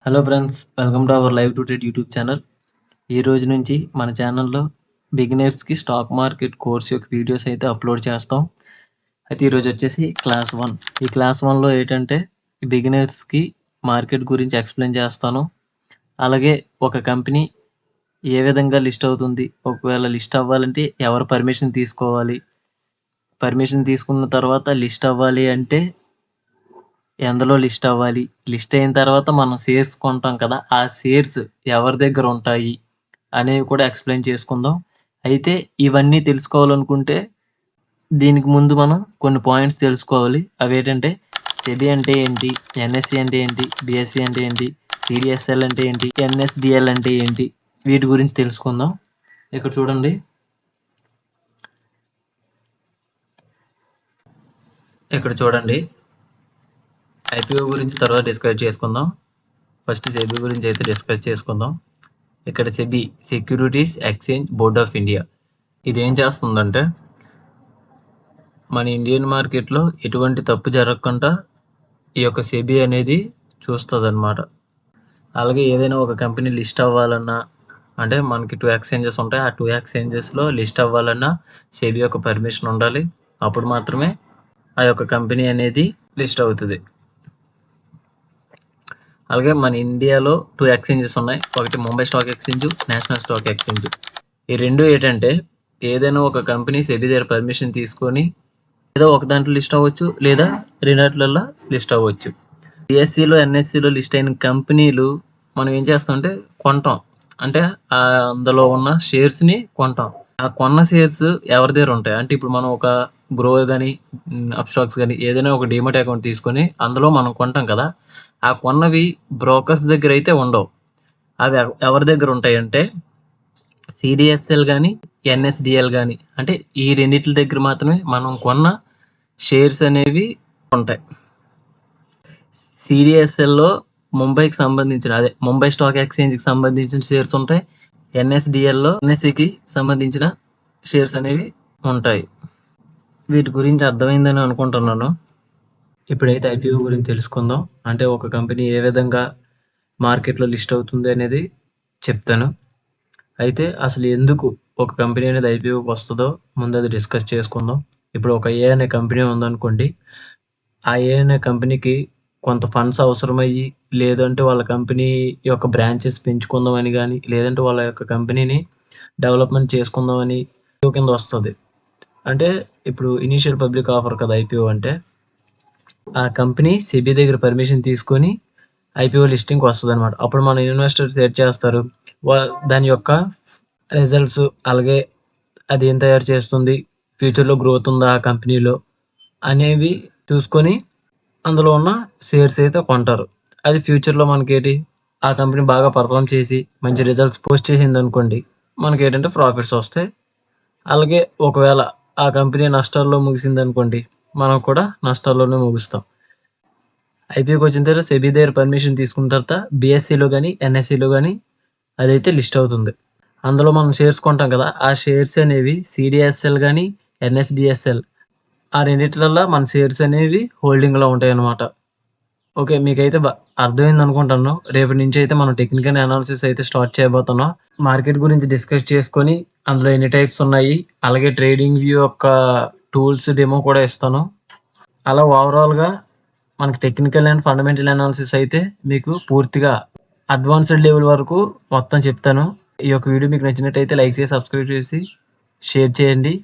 Hello friends, welcome to our live to trade YouTube channel. ఈ రోజు నుంచి మన ఛానల్లో బిగినర్స్కి స్టాక్ మార్కెట్ కోర్స్ యొక్క వీడియోస్ అయితే అప్లోడ్ చేస్తాం. అయితే ఈరోజు వచ్చేసి క్లాస్ 1. ఈ క్లాస్ 1లో ఏంటంటే బిగినర్స్కి మార్కెట్ గురించి ఎక్స్ప్లెయిన్ చేస్తాను. అలాగే ఒక కంపెనీ ఏ విధంగా లిస్ట్ అవుతుంది, ఒకవేళ లిస్ట్ అవ్వాలంటే ఎవరు పర్మిషన్ తీసుకోవాలి, పర్మిషన్ తీసుకున్న తర్వాత లిస్ట్ అవ్వాలి అంటే ఎందులో లిస్ట్ అవ్వాలి, లిస్ట్ అయిన తర్వాత మనం షేర్స్ కొంటాం కదా, ఆ షేర్స్ ఎవరి దగ్గర ఉంటాయి అనేవి కూడా ఎక్స్ప్లెయిన్ చేసుకుందాం. అయితే ఇవన్నీ తెలుసుకోవాలనుకుంటే దీనికి ముందు మనం కొన్ని పాయింట్స్ తెలుసుకోవాలి. అవి ఏంటంటే సెబీ అంటే ఏంటి, ఎన్ఎస్సి అంటే ఏంటి, బిఎస్సి అంటే ఏంటి, సిడిఎస్ఎల్ అంటే ఏంటి, ఎన్ఎస్డిఎల్ అంటే ఏంటి, వీటి గురించి తెలుసుకుందాం. ఇక్కడ చూడండి, ఐపీఓ గురించి తర్వాత డిస్కస్ చేసుకుందాం. ఫస్ట్ సెబీ గురించి అయితే డిస్కస్ చేసుకుందాం. ఇక్కడ SEBI, securities exchange board of India, ఇది ఏం చేస్తుందంటే మన ఇండియన్ మార్కెట్లో ఎటువంటి తప్పు జరగకుండా ఈ యొక్క సెబీ అనేది చూస్తుంది అన్నమాట. అలాగే ఏదైనా ఒక కంపెనీ లిస్ట్ అవ్వాలన్నా, అంటే మనకి 2 ఎక్స్చేంజెస్ ఉంటాయి, ఆ 2 ఎక్స్చేంజెస్లో లిస్ట్ అవ్వాలన్నా సెబీ యొక్క పర్మిషన్ ఉండాలి. అప్పుడు మాత్రమే ఆ యొక్క కంపెనీ అనేది లిస్ట్ అవుతుంది. అలాగే మన ఇండియాలో 2 ఎక్స్చేంజెస్ ఉన్నాయి, ఒకటి Mumbai stock exchange, national stock exchange. ఈ రెండు ఏంటంటే ఏదైనా ఒక కంపెనీ సెబీ దగ్గర పర్మిషన్ తీసుకొని ఏదో ఒక దాంట్లో లిస్ట్ అవ్వచ్చు, లేదా రెండిట్లలో లిస్ట్ అవ్వచ్చు. బిఎస్సిలో, ఎన్ఎస్సిలో లిస్ట్ అయిన కంపెనీలు మనం ఏం చేస్తామంటే కొంటాం, అంటే అందులో ఉన్న షేర్స్ని కొంటాం. ఆ కొన్న షేర్స్ ఎవరి దగ్గర ఉంటాయి అంటే ఇప్పుడు మనం ఒక గ్రో కానీ, అప్స్టాక్స్ కానీ ఏదైనా ఒక డీమట్ అకౌంట్ తీసుకొని అందులో మనం కొంటాం కదా, ఆ కొన్నవి బ్రోకర్స్ దగ్గర అయితే ఉండవు. అవి ఎవరి దగ్గర ఉంటాయంటే సిడిఎస్ఎల్ కానీ, ఎన్ఎస్డిఎల్ కానీ, అంటే ఈ రెండిట్ల దగ్గర మాత్రమే మనం కొన్న షేర్స్ అనేవి ఉంటాయి. సిడిఎస్ఎల్లో ముంబైకి సంబంధించిన, అదే ముంబై స్టాక్ ఎక్స్చేంజ్కి సంబంధించిన షేర్స్ ఉంటాయి. ఎన్ఎస్డిఎల్లో ఎన్ఎస్సికి సంబంధించిన షేర్స్ అనేవి ఉంటాయి. వీటి గురించి అర్థమైందని అనుకుంటున్నాను. ఇప్పుడైతే ఐపీఓ గురించి తెలుసుకుందాం. అంటే ఒక కంపెనీ ఏ విధంగా మార్కెట్లో లిస్ట్ అవుతుంది అనేది చెప్తాను. అయితే అసలు ఎందుకు ఒక కంపెనీ అనేది ఐపీఓకి వస్తుందో ముందు అది డిస్కస్ చేసుకుందాం. ఇప్పుడు ఒక ఏ అనే కంపెనీ ఉందనుకోండి, ఆ ఏ అనే కంపెనీకి కొంత ఫండ్స్ అవసరమయ్యి, లేదంటే వాళ్ళ కంపెనీ యొక్క బ్రాంచెస్ పెంచుకుందామని కానీ, లేదంటే వాళ్ళ యొక్క కంపెనీని డెవలప్మెంట్ చేసుకుందామని ఐపీఓ కింద వస్తుంది. అంటే ఇప్పుడు ఇనీషియల్ పబ్లిక్ ఆఫర్ కదా ఐపీఓ అంటే. ఆ కంపెనీ సెబీ దగ్గర పర్మిషన్ తీసుకొని ఐపీఓ లిస్టింగ్కి వస్తుంది అనమాట. అప్పుడు మన ఇన్వెస్టర్స్ సెట్ చేస్తారు, దాని యొక్క రిజల్ట్స్, అలాగే అది ఏం తయారు చేస్తుంది, ఫ్యూచర్లో గ్రోత్ ఉందా ఆ కంపెనీలో అనేవి చూసుకొని అందులో ఉన్న షేర్స్ అయితే కొంటారు. అది ఫ్యూచర్లో మనకేంటి, ఆ కంపెనీ బాగా పర్ఫామ్ చేసి మంచి రిజల్ట్స్ పోస్ట్ చేసింది అనుకోండి, మనకి ఏంటంటే ప్రాఫిట్స్ వస్తాయి. అలాగే ఒకవేళ ఆ కంపెనీ నష్టాల్లో ముగిసింది అనుకోండి, మనం కూడా నష్టాల్లోనే ముగుస్తాం. ఐపీఓకి వచ్చిన తర్వాత సెబీ దగ్గర పర్మిషన్ తీసుకున్న తర్వాత బిఎస్సిలో కానీ, ఎన్ఎస్సిలో కానీ అదైతే లిస్ట్ అవుతుంది. అందులో మనం షేర్స్ కొంటాం కదా, ఆ షేర్స్ అనేవి సిడిఎస్ఎల్ కానీ, ఎన్ఎస్డిఎస్ఎల్, ఆ రెండిట్లలో మన షేర్స్ అనేవి హోల్డింగ్లో ఉంటాయి అన్నమాట. ఓకే, మీకైతే అర్థమైంది అనుకుంటాను. రేపటి నుంచి అయితే మనం టెక్నికల్ అనాలిసిస్ అయితే స్టార్ట్ చేయబోతున్నాం. మార్కెట్ గురించి డిస్కస్ చేసుకొని అందులో ఎన్ని టైప్స్ ఉన్నాయి, అలాగే ట్రేడింగ్ వ్యూ యొక్క టూల్స్ డెమో కూడా ఇస్తాను. అలా ఓవరాల్గా మనకి టెక్నికల్ అండ్ ఫండమెంటల్ అనాలిసిస్ అయితే మీకు పూర్తిగా అడ్వాన్స్డ్ లెవెల్ వరకు మొత్తం చెప్తాను. ఈ యొక్క వీడియో మీకు నచ్చినట్టయితే లైక్ చేసి, సబ్స్క్రైబ్ చేసి, షేర్ చేయండి.